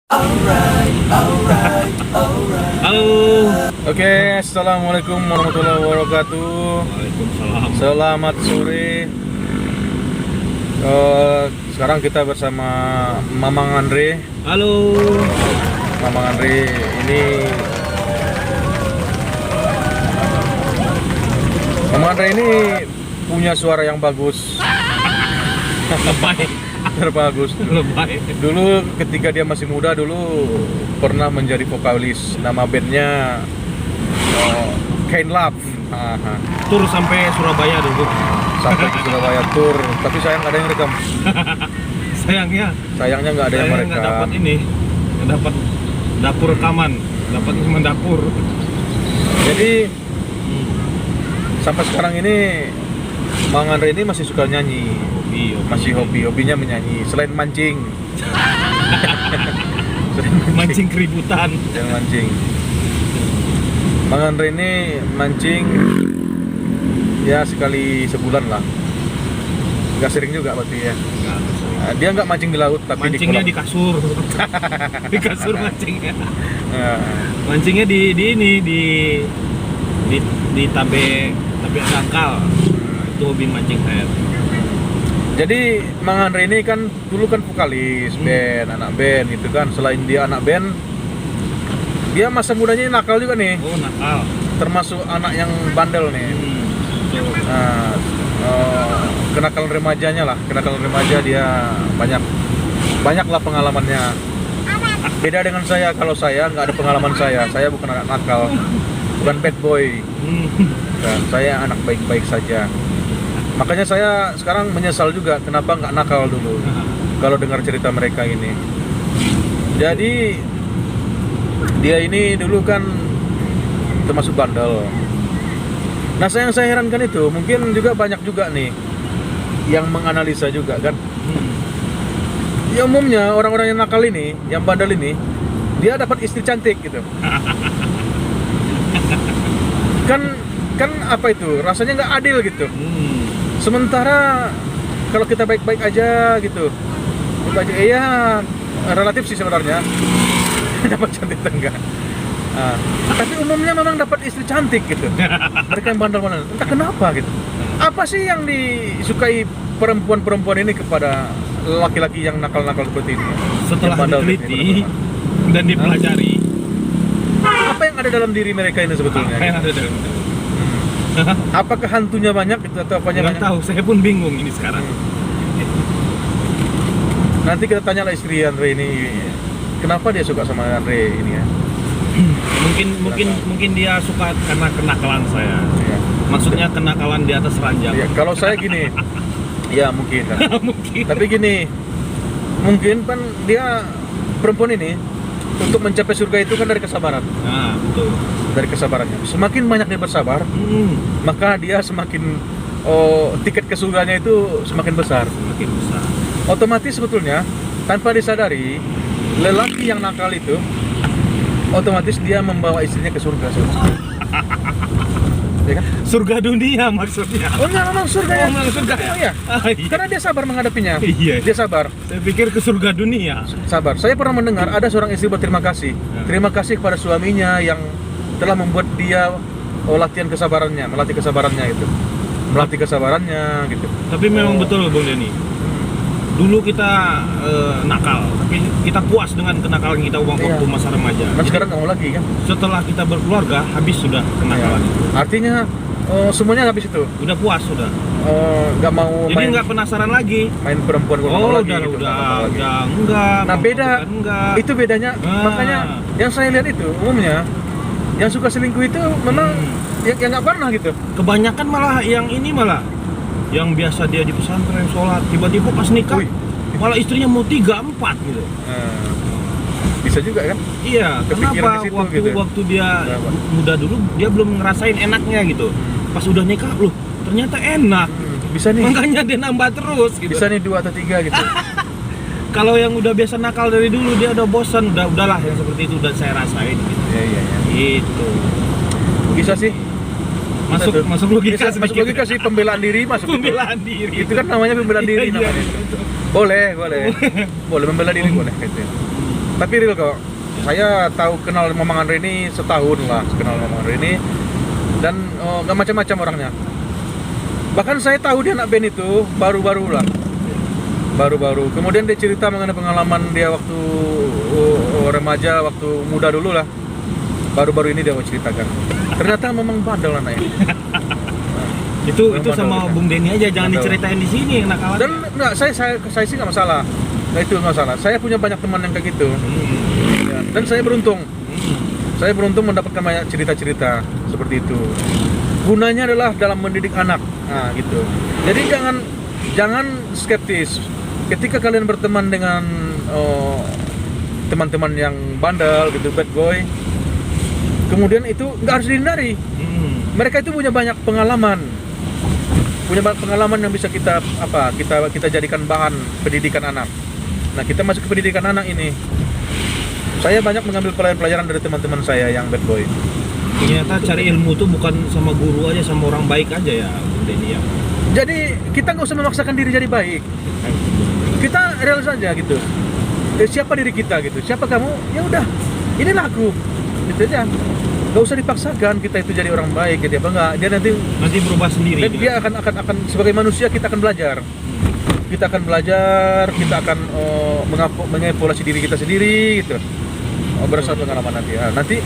Halo. Oke, assalamualaikum warahmatullahi wabarakatuh. Waalaikumsalam. Selamat sore. Sekarang kita bersama Mamang Andre. Halo. Mamang Andre ini, Mamang Andre ini punya suara yang bagus, Lebay. terbagus. Lebay. Dulu ketika dia masih muda dulu pernah menjadi vokalis, nama bandnya Kain Love. Tur sampai Surabaya dulu. Sampai ke Surabaya tour, tapi sayang nggak ada yang rekam. Sayangnya nggak ada yang saya nggak merekam. dapat ini, nggak dapat dapur rekaman, dapat cuma dapur. Jadi sampai sekarang ini Mang Andre ini masih suka nyanyi, masih hobinya menyanyi selain mancing. Mancing keributan. Jangan mancing. Mang Andre ini mancing ya sekali sebulan lah. Nggak sering juga berarti ya. Dia nggak mancing di laut tapi Mancingnya di di kasur. Di kasur mancingnya. Nah, Mancingnya di ini di tabe dangkal. Itu hobi mancing saya. jadi Mang Andre ini kan dulu kan vokalis band, anak band gitu kan. Selain dia anak band, dia masa mudanya nakal juga nih. Oh, nakal. Termasuk anak yang bandel nih. Nah, kenakalan remajanya lah, kenakalan remaja dia banyak lah pengalamannya. Beda dengan saya, kalau saya nggak ada pengalaman saya bukan anak nakal, bukan bad boy, dan saya anak baik-baik saja. Makanya saya sekarang menyesal juga kenapa nggak nakal dulu. Kalau dengar cerita mereka ini, jadi dia ini dulu kan termasuk bandel. Nah, yang saya herankan itu mungkin juga banyak juga nih yang menganalisa juga kan. Ya umumnya orang-orang yang nakal ini, yang bandel ini, dia dapat istri cantik gitu. kan apa itu? Rasanya nggak adil gitu. Sementara kalau kita baik-baik aja gitu, ya relatif sih sebenarnya dapat cantik atau enggak. Tapi umumnya memang dapat istri cantik gitu. Mereka yang bandel-bandel, entah kenapa gitu. Apa sih yang disukai perempuan-perempuan ini kepada laki-laki yang nakal-nakal seperti ini? Setelah diteliti dan dipelajari, apa yang ada dalam diri mereka ini sebetulnya? apa yang ada dalam Apakah hantunya banyak gitu atau apanya nggak banyak? tahu, saya pun bingung ini sekarang. Nanti kita tanya lah istri Andre ini, kenapa dia suka sama Andre ini ya? Mungkin dia suka karena kenakalan saya. Ya. Maksudnya kenakalan di atas ranjang. Ya, kalau saya gini, ya mungkin kan. Mungkin. Tapi gini, mungkin kan dia perempuan ini untuk mencapai surga itu kan dari kesabaran. Nah, betul. Dari kesabarannya. Semakin banyak dia bersabar, maka dia semakin tiket ke surganya itu semakin besar. Semakin besar. Otomatis sebetulnya tanpa disadari, lelaki yang nakal itu otomatis dia membawa istrinya ke surga. Ya kan? Surga dunia maksudnya. Oh enggak, memang surga ya. Memang surga. Oh iya. Iya. Karena dia sabar menghadapinya. Iya. Dia sabar. Saya pikir ke surga dunia. Sabar. Saya pernah mendengar ada seorang istri berterima kasih. Terima kasih kepada suaminya yang telah membuat dia latihan kesabarannya, melatih kesabarannya itu. Melatih kesabarannya gitu. Tapi memang betul Bung Denny. Dulu kita nakal, tapi kita puas dengan kenakalan kita waktu masa remaja. Nah, sekarang nggak mau lagi kan? Setelah kita berkeluarga, habis sudah kenakalan. Artinya semuanya habis itu. Udah puas sudah. Nggak mau Jadi main, nggak penasaran lagi. main perempuan gua nggak mau lagi. Gitu, nggak mau lagi. enggak. Nah beda, Enggak. itu bedanya. Makanya yang saya lihat itu umumnya yang suka selingkuh itu memang yang nggak pernah gitu. Kebanyakan malah yang yang biasa dia di pesantren sholat, tiba-tiba pas nikah malah istrinya mau 3-4 gitu. Bisa juga kan? Iya, Kepikiran kenapa ke situ, waktu gitu. waktu dia muda dulu dia belum ngerasain enaknya gitu. Pas udah nikah, loh ternyata enak. Bisa nih. Makanya dia nambah terus gitu. Bisa nih 2 atau 3 gitu. Kalau yang udah biasa nakal dari dulu dia udah bosan, udahlah yang seperti itu udah saya rasain gitu. Iya. Gitu. Bisa sih. Masuk logika Masuk logika sih, pembelaan diri masuk. Pembelaan diri. Itu kan namanya pembelaan diri Iya, namanya. betul. Boleh membela diri boleh gitu. Tapi real kok. Saya tahu kenal Mamang Andre ini setahun lah, kenal Mamang Andre ini, dan nggak macam-macam orangnya. Bahkan saya tahu dia anak band itu baru-baru lah, baru-baru. Kemudian dia cerita mengenai pengalaman dia waktu remaja, waktu muda dulu lah. Baru-baru ini dia mau ceritakan. Ternyata memang bandel anaknya. Itu sama bandel, Bung Denny aja, jangan bandel. diceritain di sini nakalan. Dan enggak, saya sih nggak masalah. Nah, itu nggak masalah. Saya punya banyak teman yang kayak gitu. Ya, dan saya beruntung. Saya beruntung mendapatkan banyak cerita-cerita seperti itu. Gunanya adalah dalam mendidik anak. Nah, gitu. Jadi jangan skeptis. Ketika kalian berteman dengan teman-teman yang bandel gitu, bad boy, kemudian itu nggak harus dihindari. Mereka itu punya banyak pengalaman yang bisa kita jadikan bahan pendidikan anak. Nah, kita masuk ke pendidikan anak ini. Saya banyak mengambil pelajaran dari teman-teman saya yang bad boy. Ternyata cari ilmu tuh bukan sama guru aja, sama orang baik aja ya, Bung Denny ya. Jadi kita nggak usah memaksakan diri jadi baik. Kita real saja gitu. Siapa diri kita gitu? Siapa kamu? Ya udah, inilah aku. Gitu aja. Gak usah dipaksakan kita itu jadi orang baik gitu apa enggak. Dia Nanti berubah sendiri. dan dia akan sebagai manusia kita akan belajar. Kita akan belajar, kita akan mengevaluasi diri kita sendiri gitu. Berdasarkan pengalaman nanti.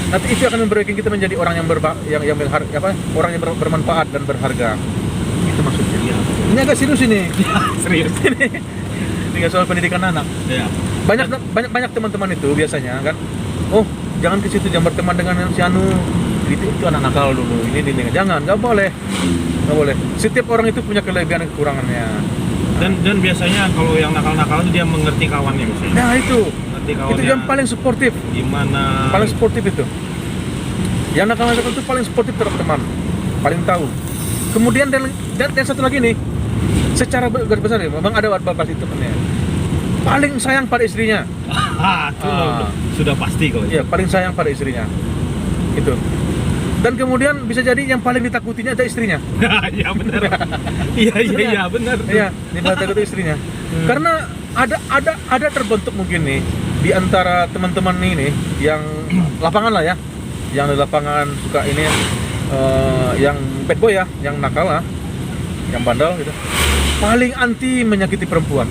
Nanti itu akan memberikan kita menjadi orang yang orang yang bermanfaat dan berharga. Itu maksudnya. Ya. Ini agak serius ini. Serius. Ini soal pendidikan anak. Ya. Banyak teman-teman itu biasanya kan. Oh, jangan ke situ, jangan berteman dengan si anu. Itu anak nakal dulu. Ini jangan, nggak boleh. Setiap orang itu punya kelebihan dan kekurangannya. Dan biasanya kalau yang nakal-nakal itu dia mengerti kawannya misalnya. Nah, itu Kawannya, yang paling suportif. Gimana? Paling suportif itu. Yang nakal-nakal itu paling suportif terhadap teman. Paling tahu. Kemudian dan satu lagi nih. Secara besar ya, memang ada batas itu kan ya. Paling sayang pada istrinya. Sudah pasti kalau itu. Iya, paling sayang pada istrinya. Itu. Dan kemudian bisa jadi yang paling ditakutinya ada istrinya. Iya benar. Iya benar. Iya, yang paling takut itu istrinya. Karena ada terbentuk mungkin nih di antara teman-teman ini yang lapangan lah ya. Yang di lapangan suka ini yang bad boy ya, yang nakal lah, yang bandel gitu. Paling anti menyakiti perempuan.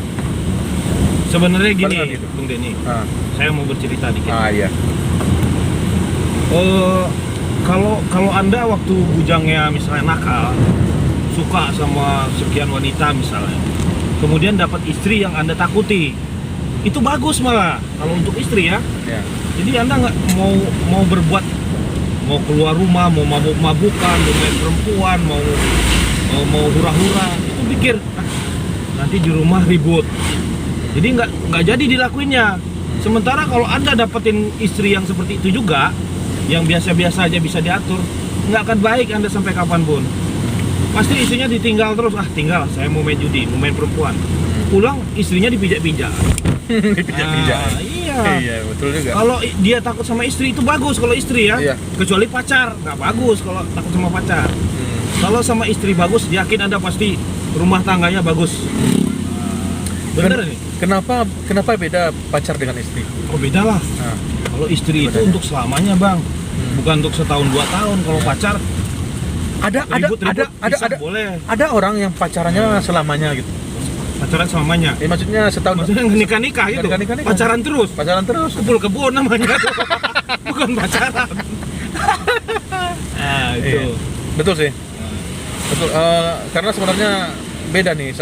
Sebenarnya gini, gitu. Bung Denny. Saya mau bercerita dikit. Iya. Kalau Anda waktu bujangnya misalnya nakal, suka sama sekian wanita misalnya, kemudian dapat istri yang Anda takuti, itu bagus malah kalau untuk istri ya. Ya. Jadi Anda nggak mau berbuat, mau keluar rumah, mau mabuk-mabukan, mau main perempuan, mau hura-hura, itu pikir nanti di rumah ribut. Jadi nggak jadi dilakuinnya. Sementara kalau Anda dapetin istri yang seperti itu juga, yang biasa-biasa aja bisa diatur, nggak akan baik Anda sampai kapanpun. Pasti istrinya ditinggal terus, tinggal, saya mau main judi, mau main perempuan. Pulang istrinya dipijak-pijak. Dipijak-pijak. Iya, betul juga. Kalau dia takut sama istri itu bagus kalau istri ya. Iya. Kecuali pacar, nggak bagus kalau takut sama pacar. Kalau sama istri bagus, yakin Anda pasti rumah tangganya bagus. Bener nih. Kenapa beda pacar dengan istri? Oh beda lah. Nah, Kalau istri itu bedanya. untuk selamanya bang, bukan untuk setahun 2 tahun. Kalau pacar ribut-ribut pisah boleh. ada orang yang pacarannya selamanya gitu. Pacaran selamanya. Maksudnya setahun. Maksudnya nikah-nikah gitu. Nikah-nikah. Pacaran terus. Pacaran terus. Kebun namanya. Bukan pacaran. Itu. Iya. Betul sih. Betul. Karena sebenarnya beda nih.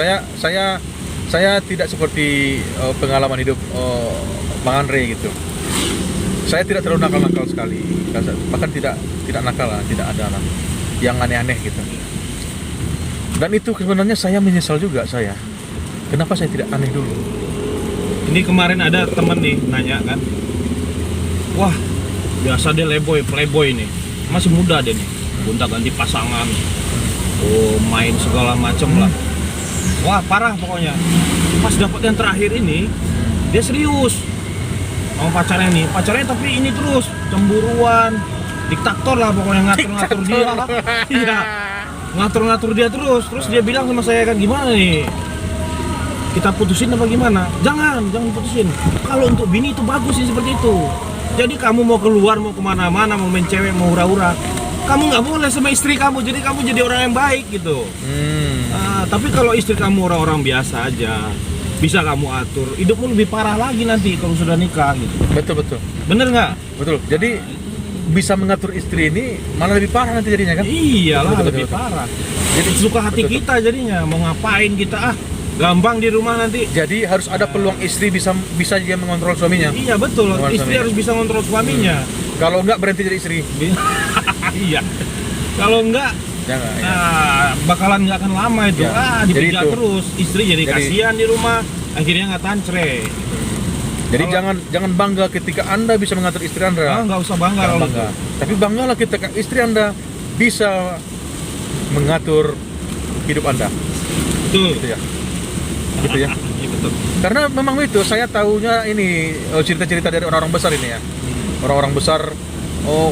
Saya tidak seperti pengalaman hidup Bang Andre gitu. Saya tidak terlalu nakal-nakal sekali. Bahkan tidak nakal lah, tidak ada lah yang aneh-aneh gitu. Dan itu sebenarnya saya menyesal juga saya. Kenapa saya tidak aneh dulu? Ini kemarin ada temen nih nanya kan, wah biasa dia playboy nih, masih muda dia nih, gonta-ganti pasangan, main segala macem lah, wah parah pokoknya. Pas dapet yang terakhir ini, dia serius sama pacarnya nih, pacarnya tapi ini terus cemburuan, diktator lah pokoknya, ngatur-ngatur dia, iya, ngatur-ngatur dia terus dia bilang sama saya kan, gimana nih? kita putusin apa gimana? Jangan putusin. Kalau untuk bini itu bagus sih seperti itu. Jadi kamu mau keluar, mau kemana-mana, mau main cewek, mau hura-hura, kamu nggak boleh sama istri kamu. Jadi kamu jadi orang yang baik gitu. Tapi kalau istri kamu orang-orang biasa aja, bisa kamu atur. Hidupmu lebih parah lagi nanti kalau sudah nikah gitu. Betul. Bener nggak? Betul. Jadi bisa mengatur istri ini malah lebih parah nanti jadinya kan? Iyalah, Betul. lebih parah. Jadi suka hati Betul. kita jadinya. Mau ngapain kita gampang di rumah nanti. Jadi harus ada peluang istri bisa dia mengontrol suaminya. Iya betul. Mengontrol Istri suaminya. harus bisa ngontrol suaminya. Kalau enggak berhenti jadi istri. Iya. Kalau enggak, Jangan. Ya. bakalan nggak akan lama itu. Ya, Dipijak jadi itu. terus. Istri jadi kasihan di rumah. Akhirnya nggak tancre. Jadi jangan bangga ketika Anda bisa mengatur istri Anda. Nggak usah bangga Jangan kalau bangga. itu. Tapi banggalah ketika istri Anda bisa mengatur hidup Anda. Betul. Gitu ya. Gitu ya. Iya, betul. Karena memang itu saya tahunya ini cerita-cerita dari orang-orang besar ini ya. Orang-orang besar,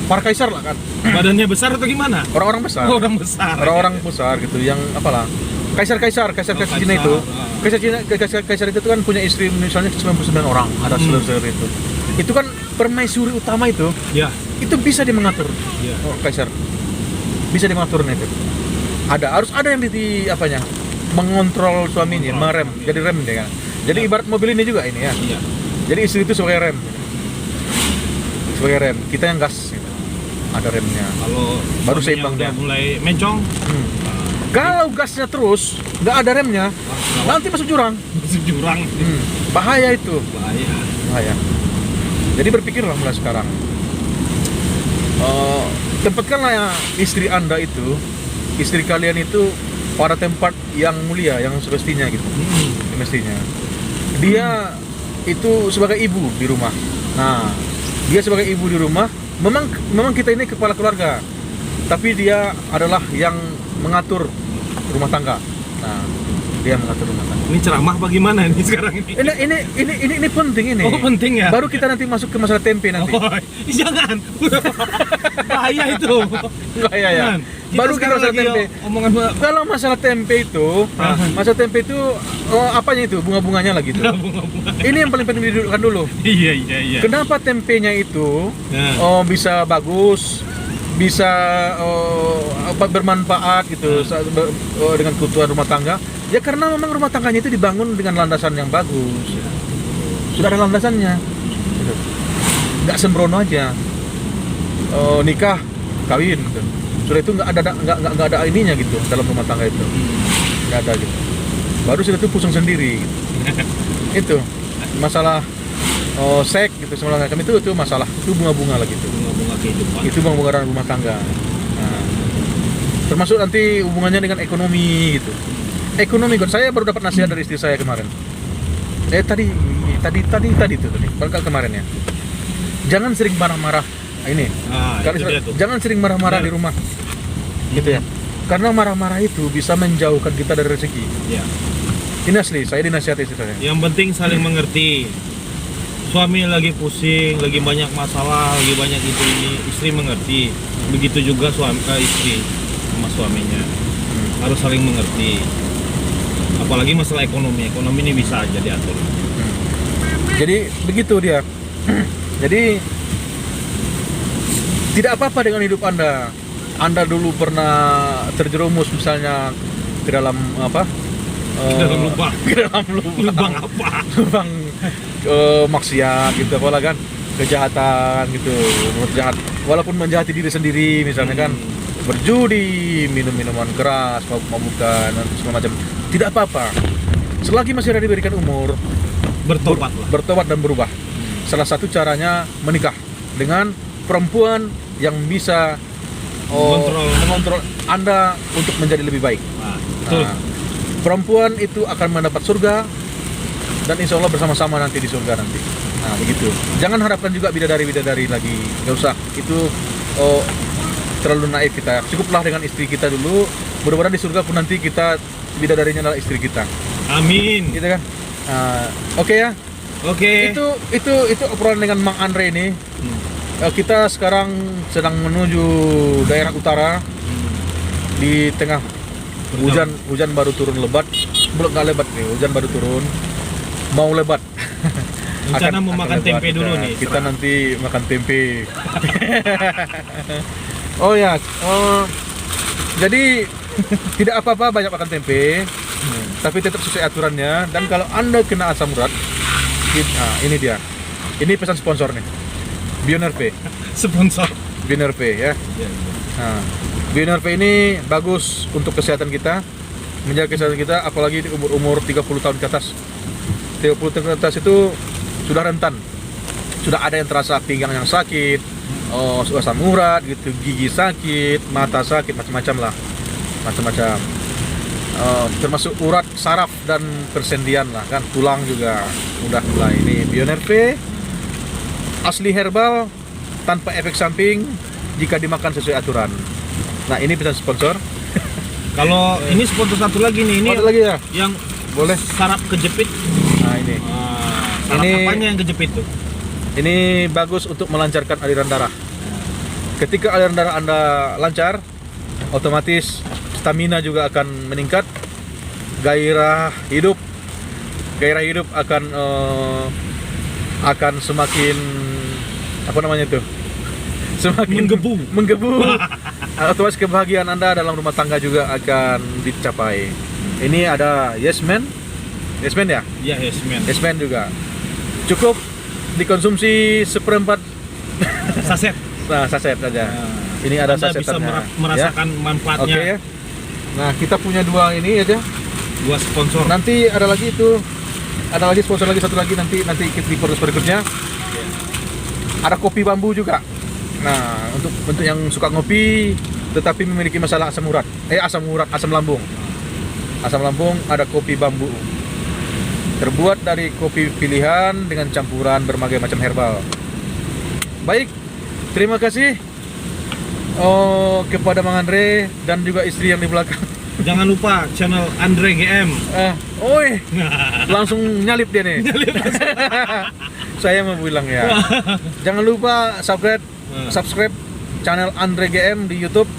para kaisar lah kan. Badannya besar atau gimana? Orang-orang besar. Orang besar. Orang-orang besar gitu yang apalah. Kaisar Cina itu. Kaisar itu kan punya istri misalnya 99 orang, ada seluruh itu. Itu kan permaisuri utama itu. Ya. Itu bisa dia mengatur. Ya. Kaisar. Bisa dia mengatur itu. Harus ada yang di apanya? Mengontrol suaminya, merem. Jadi rem dia kan. Jadi ibarat mobil ini juga ini ya. Iya. Jadi istri itu sebagai rem. Sebagai rem, kita yang gas gitu. Ada remnya. Kalau Baru suaminya seimbang udah dia. mulai mencong, Kalau gasnya terus, nggak ada remnya, nanti masuk jurang. masuk jurang. Bahaya itu, Bahaya. bahaya. Jadi berpikirlah mulai sekarang. Tempatkanlah ya istri Anda itu, istri kalian itu pada tempat yang mulia, yang semestinya gitu. Semestinya. Dia itu sebagai ibu di rumah. Nah, dia sebagai ibu di rumah, memang kita ini kepala keluarga. Tapi dia adalah yang mengatur rumah tangga. Nah, dia mengatur rumah tangga. Ini ceramah bagaimana nih sekarang ini? Ini penting ini. Oh, penting ya? Baru kita nanti masuk ke masalah tempe nanti. Oh, jangan. Bahaya itu. Bahaya ya. Jangan. Baru kita sekarang masalah lagi tempe. Omongan Kalau masalah tempe itu, masalah tempe itu apanya itu? Bunga-bunganya lagi itu. bunga-bunga. Ini yang paling penting didudukkan dulu. Iya. Kenapa tempenya itu Nah. bisa bagus, bisa bermanfaat gitu dengan kebutuhan rumah tangga? Ya karena memang rumah tangganya itu dibangun dengan landasan yang bagus. Sudah ada landasannya. Gitu. Nggak sembrono aja. Nikah, kawin gitu. Sudah itu nggak ada ininya gitu dalam rumah tangga itu. Nggak ada gitu. Baru sudah itu pusing sendiri gitu. Itu masalah seks gitu semacam itu masalah, itu bunga-bunga lagi itu. Bunga-bunga kehidupan. Itu bunga-bunga rumah tangga. Nah, termasuk nanti hubungannya dengan ekonomi gitu. Ekonomi, saya baru dapat nasihat dari istri saya kemarin. Tadi kemarin ya. Jangan sering marah-marah. Ini. Jangan sering marah-marah di rumah. Gitu ya. Karena marah-marah itu bisa menjauhkan kita dari rezeki. Ya. Ini asli, saya dinasihati istri saya. Yang penting saling mengerti. Suami lagi pusing, lagi banyak masalah, lagi banyak itu ini, istri mengerti. Begitu juga istri sama suaminya. Harus saling mengerti. Apalagi masalah ekonomi ini bisa aja diatur. Jadi begitu dia. Jadi tidak apa-apa dengan hidup Anda. Anda dulu pernah terjerumus misalnya ke dalam apa? Ke dalam lubang. Ke dalam lubang. Lubang apa? Lubang maksiat gitu, apalah kan, kejahatan gitu, jahat. Walaupun menjahati diri sendiri misalnya kan, berjudi, minum minuman keras, mabuk-mabukan, dan segala macam. Tidak apa-apa. Selagi masih ada diberikan umur, bertobat dan berubah. Salah satu caranya menikah dengan perempuan yang bisa mengontrol Anda untuk menjadi lebih baik. Betul. Nah, perempuan itu akan mendapat surga dan insya Allah bersama-sama nanti di surga nanti. Nah begitu. Jangan harapkan juga bidadari lagi. Gak usah. Itu terlalu naif kita. Cukuplah dengan istri kita dulu. Mudah-mudahan di surga pun nanti kita bidadarinya adalah istri kita. Amin. Gitu kan? Oke ya. Oke. Itu obrolan dengan Mang Andre ini. Kita sekarang sedang menuju daerah utara di tengah hujan baru turun lebat. belum nggak lebat nih, hujan baru turun, mau lebat. Rencana mau makan lebat. tempe dulu nih. Kita nanti makan tempe. Oh ya, jadi tidak apa-apa banyak makan tempe, tapi tetap sesuai aturannya. Dan kalau Anda kena asam urat, ini dia. Ini pesan sponsor nih, Bionerve. Sponsor. Bionerve ya. Nah, Bionerve ini bagus untuk kesehatan kita, menjaga kesehatan kita, apalagi di umur-umur 30 tahun ke atas. 30 tahun ke atas itu sudah rentan, sudah ada yang terasa pinggang yang sakit, asam urat gitu, gigi sakit, mata sakit, macam-macam lah, macam-macam. Termasuk urat saraf dan persendian lah kan, tulang juga udah mulai. Ini Bionerve asli herbal tanpa efek samping jika dimakan sesuai aturan. Nah, ini pesan sponsor. Kalau ini sponsor satu lagi nih, ini Ada lagi ya? yang Boleh. saraf kejepit. Nah, ini. Saraf Ini- apanya yang kejepit tuh? Ini bagus untuk melancarkan aliran darah. Ketika aliran darah Anda lancar, otomatis stamina juga akan meningkat. Gairah hidup akan semakin apa namanya itu? Semakin menggebu. Otomatis kebahagiaan Anda dalam rumah tangga juga akan dicapai. Ini ada Yes Man ya? Iya, yes man. Yes Man juga. Cukup dikonsumsi seperempat Saset. saset saja. Ini ada Anda bisa sasetannya. merasakan Ya. manfaatnya. Oke ya. Nah, kita punya dua ini aja. Dua sponsor. Nanti ada lagi itu. Ada lagi sponsor lagi satu lagi nanti di podcast berikutnya. Ada kopi bambu juga. Nah, untuk yang suka ngopi tetapi memiliki masalah asam lambung. Asam lambung, ada kopi bambu. Terbuat dari kopi pilihan dengan campuran berbagai macam herbal. Baik, terima kasih kepada Mang Andre dan juga istri yang di belakang. Jangan lupa channel Andre GM. Langsung nyalip dia nih. Saya mau bilang ya. Jangan lupa subscribe channel Andre GM di YouTube.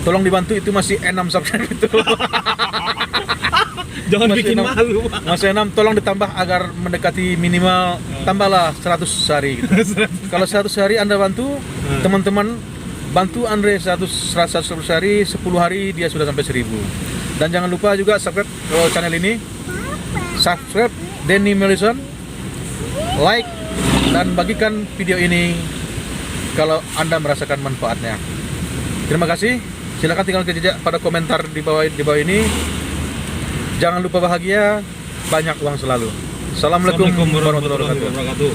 Tolong dibantu, itu masih 6 subscribe itu. Jangan Masih bikin 6. malu, Pak. Masih 6, tolong ditambah agar mendekati minimal, tambahlah 100 sehari gitu. Kalau 100 hari Anda bantu, teman-teman bantu Andre 100 sehari, 10 hari dia sudah sampai 1000. Dan jangan lupa juga subscribe channel ini. Subscribe Denny Melison, like dan bagikan video ini kalau Anda merasakan manfaatnya. Terima kasih. Silakan tinggalkan jejak pada komentar di bawah ini. Jangan lupa bahagia, banyak uang selalu. Assalamualaikum warahmatullahi wabarakatuh.